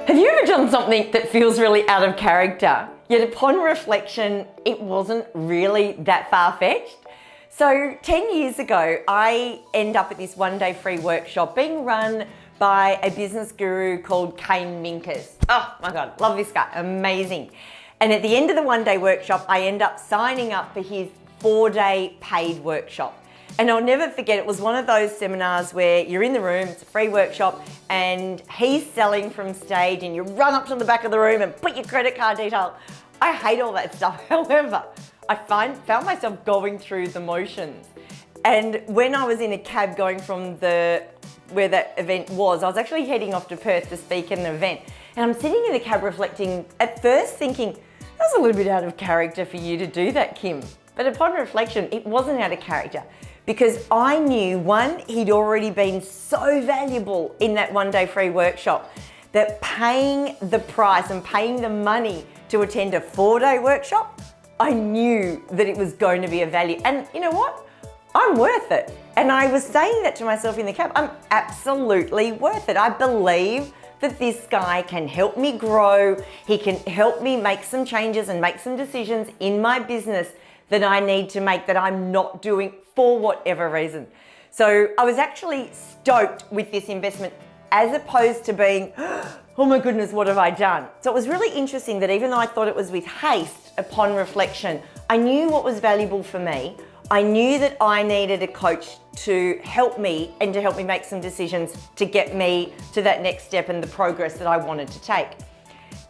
Have you ever done something that feels really out of character, yet upon reflection, it wasn't really that far-fetched? So 10 years ago, I end up at this one-day free workshop being run by a business guru called Kane Minkus. Oh my God, love this guy, amazing. And at the end of the one-day workshop, I end up signing up for his 4-day paid workshop. And I'll never forget, it was one of those seminars where you're in the room, it's a free workshop, and he's selling from stage and you run up to the back of the room and put your credit card detail. I hate all that stuff. However, I found myself going through the motions. And when I was in a cab going from where that event was, I was actually heading off to Perth to speak at an event. And I'm sitting in the cab reflecting, at first thinking, that was a little bit out of character for you to do that, Kim. But upon reflection, it wasn't out of character. Because I knew, one, he'd already been so valuable in that one-day free workshop that paying the price and paying the money to attend a 4-day workshop, I knew that it was going to be of value. And you know what? I'm worth it. And I was saying that to myself in the cab, I'm absolutely worth it. I believe that this guy can help me grow. He can help me make some changes and make some decisions in my business that I need to make that I'm not doing for whatever reason. So I was actually stoked with this investment as opposed to being, oh my goodness, what have I done? So it was really interesting that even though I thought it was with haste, upon reflection, I knew what was valuable for me. I knew that I needed a coach to help me and to help me make some decisions to get me to that next step and the progress that I wanted to take.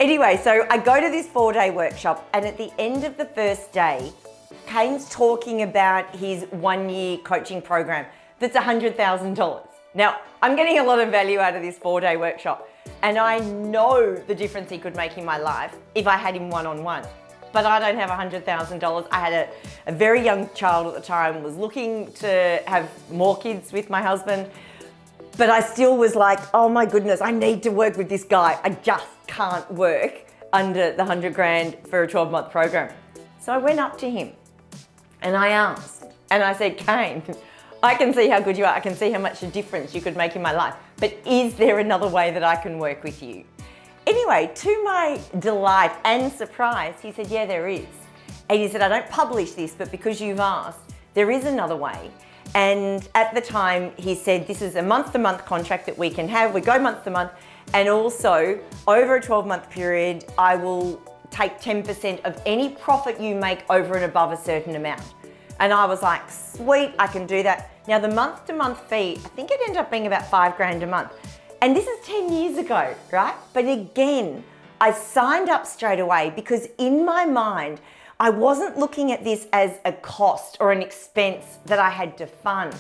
Anyway, so I go to this 4-day workshop, and at the end of the first day, Kane's talking about his 1-year coaching program that's $100,000. Now, I'm getting a lot of value out of this 4-day workshop, and I know the difference he could make in my life if I had him one-on-one. But I don't have $100,000. I had a very young child at the time, was looking to have more kids with my husband, but I still was like, oh my goodness, I need to work with this guy. I just can't work under the 100 grand for a 12-month program. So I went up to him and I asked, and I said, Kane, I can see how good you are. I can see how much a difference you could make in my life, but is there another way that I can work with you? Anyway, to my delight and surprise, he said, yeah, there is. And he said, I don't publish this, but because you've asked, there is another way. And at the time, he said, this is a month-to-month contract that we can have. We go month to month. And also, over a 12-month period, I will take 10% of any profit you make over and above a certain amount. And I was like, sweet, I can do that. Now, the month-to-month fee, I think it ended up being about $5,000 a month. And this is 10 years ago, right? But again, I signed up straight away because in my mind, I wasn't looking at this as a cost or an expense that I had to fund.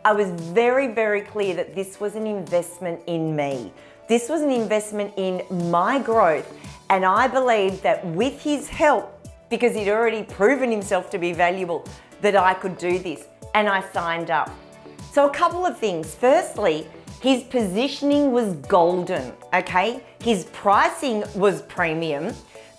I was very, very clear that this was an investment in me. This was an investment in my growth. And I believed that with his help, because he'd already proven himself to be valuable, that I could do this. And I signed up. So a couple of things. Firstly, his positioning was golden, okay? His pricing was premium,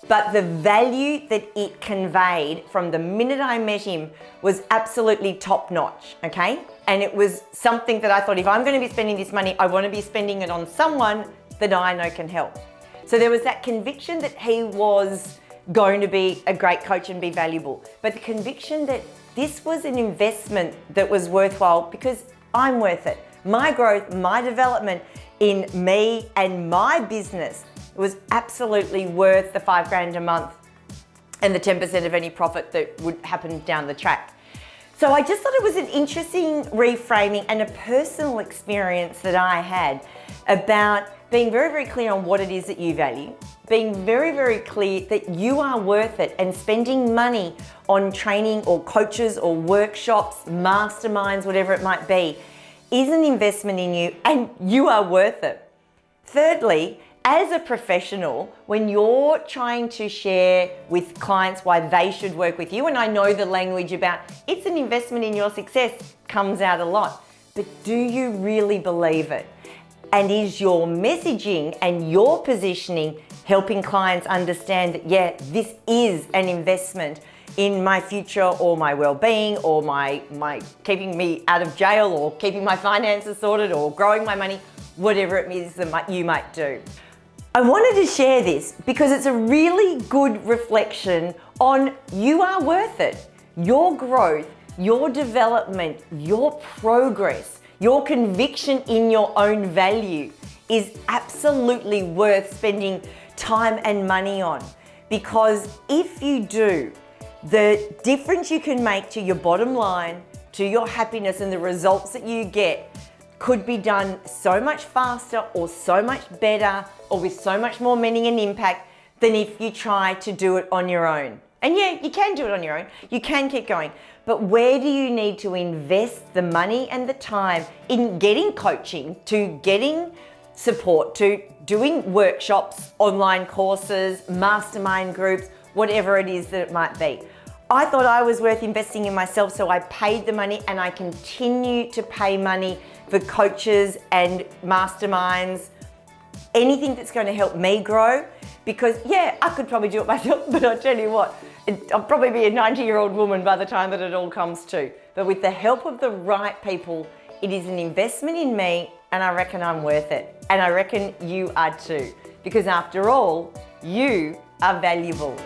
but the value that it conveyed from the minute I met him was absolutely top notch, okay? And it was something that I thought, if I'm gonna be spending this money, I wanna be spending it on someone that I know can help. So there was that conviction that he was going to be a great coach and be valuable, but the conviction that this was an investment that was worthwhile because I'm worth it. My growth, my development in me and my business was absolutely worth the $5,000 a month and the 10% of any profit that would happen down the track. So I just thought it was an interesting reframing and a personal experience that I had about being very, very clear on what it is that you value, being very, very clear that you are worth it, and spending money on training or coaches or workshops, masterminds, whatever it might be, is an investment in you and you are worth it. Thirdly, as a professional, when you're trying to share with clients why they should work with you, and I know the language about it's an investment in your success comes out a lot, but do you really believe it? And is your messaging and your positioning helping clients understand that, yeah, this is an investment in my future or my well-being or my keeping me out of jail or keeping my finances sorted or growing my money, whatever it is that you might do. I wanted to share this because it's a really good reflection on you are worth it. Your growth, your development, your progress, your conviction in your own value is absolutely worth spending time and money on. Because if you do, the difference you can make to your bottom line, to your happiness and the results that you get could be done so much faster or so much better or with so much more meaning and impact than if you try to do it on your own. And yeah, you can do it on your own. You can keep going. But where do you need to invest the money and the time in getting coaching, to getting support, to doing workshops, online courses, mastermind groups, whatever it is that it might be? I thought I was worth investing in myself, so I paid the money, and I continue to pay money for coaches and masterminds, anything that's going to help me grow. Because yeah, I could probably do it myself, but I'll tell you what, I'll probably be a 90-year-old woman by the time that it all comes to. But with the help of the right people, it is an investment in me, and I reckon I'm worth it. And I reckon you are too. Because after all, you are valuable.